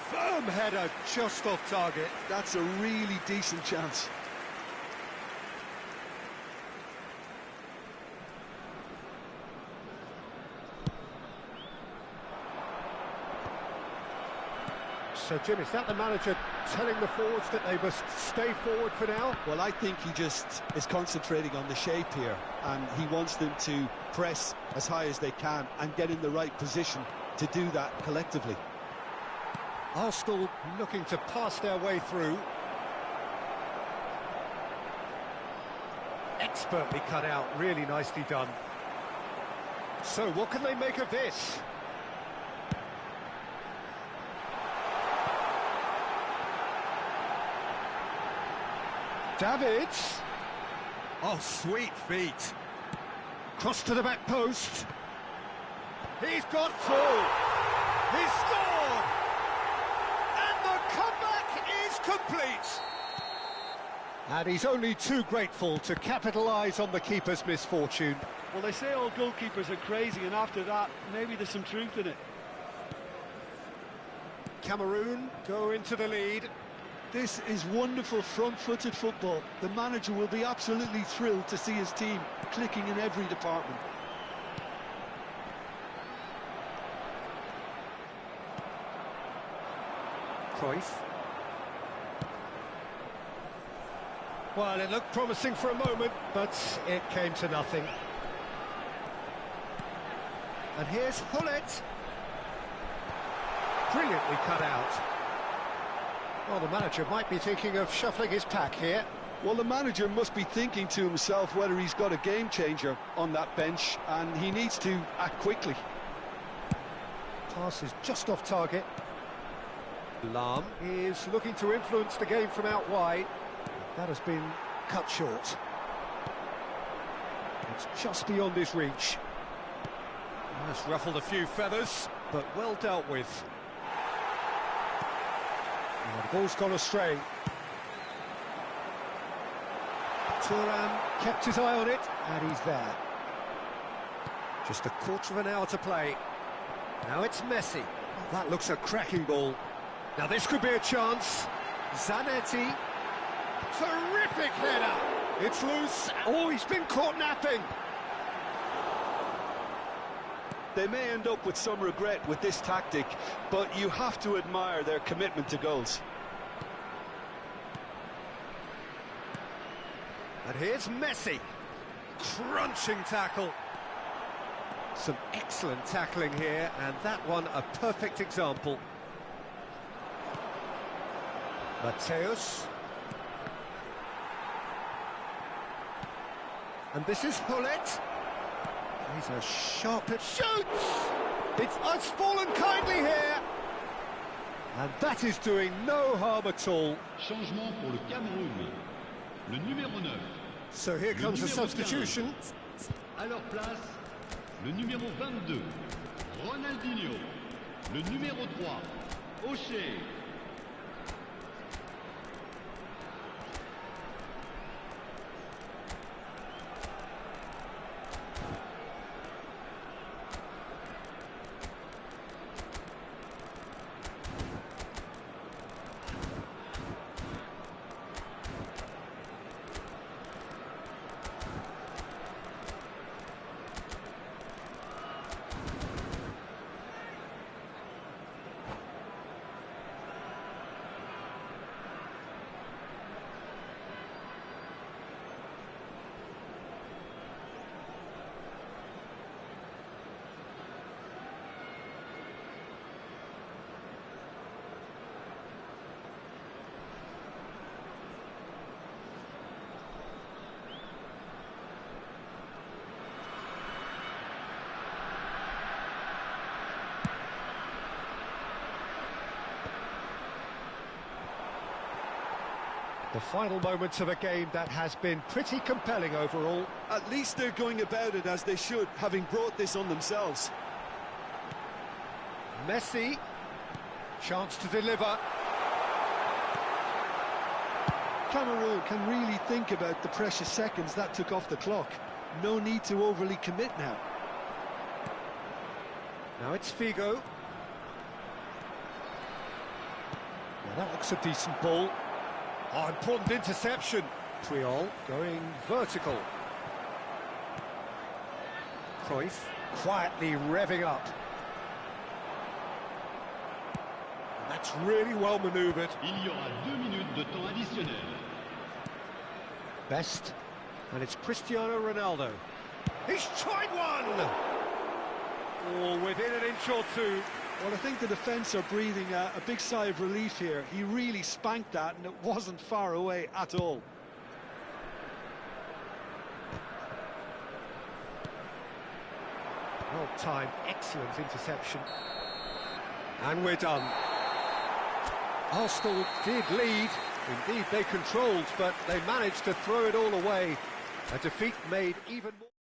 Firm header, just off target. That's a really decent chance. So, Jim, is that the manager telling the forwards that they must stay forward for now? Well, I think he just is concentrating on the shape here, and he wants them to press as high as they can and get in the right position to do that collectively. Arsenal looking to pass their way through. Expertly cut out, really nicely done. So, what can they make of this? Davids. Oh, sweet feet. Cross to the back post. He's got through. He's scored. complete. And he's only too grateful to capitalise on the keeper's misfortune. Well, they say all goalkeepers are crazy, and after that, maybe there's some truth in it. Cameroon go into the lead. This is wonderful front-footed football. The manager will be absolutely thrilled to see his team clicking in every department. Cruyff. Well, it looked promising for a moment, but it came to nothing. And here's Hullet. Brilliantly cut out. Well, the manager might be thinking of shuffling his pack here. Well, the manager must be thinking to himself whether he's got a game changer on that bench, and he needs to act quickly. Pass is just off target. Lahm is looking to influence the game from out wide. That has been cut short. It's just beyond his reach. That's ruffled a few feathers, but well dealt with. And the ball's gone astray. Thuram kept his eye on it, and he's there. Just a quarter of an hour to play. Now it's Messi. Oh, that looks a cracking ball. Now this could be a chance. Zanetti. Terrific header. It's loose. Oh, he's been caught napping. They may end up with some regret with this tactic, but you have to admire their commitment to goals. And here's Messi. Crunching tackle. Some excellent tackling here, and that one a perfect example. Mateus. And this is Hullet. He's a sharp hit. Shoots! It's fallen kindly here. And that is doing no harm at all. Changement pour le Cameroun. Le numéro 9. So here comes a substitution. 15. À leur place, le numéro 22, Ronaldinho. Le numéro 3, O'Shea. The final moments of a game that has been pretty compelling overall. At least they're going about it as they should, having brought this on themselves. Messi, chance to deliver. Cameroon can really think about the precious seconds that took off the clock. No need to overly commit now. Now it's Figo. Well, that looks a decent ball. Oh, important interception. Triol going vertical. Cruyff quietly revving up. And that's really well manoeuvred. Il y aura 2 minutes de temps additionnel. Best, and it's Cristiano Ronaldo. He's tried one! Oh, within an inch or two. Well, I think the defence are breathing a big sigh of relief here. He really spanked that, and it wasn't far away at all. Well-timed, excellent interception. And we're done. Arsenal did lead. Indeed, they controlled, but they managed to throw it all away. A defeat made even more...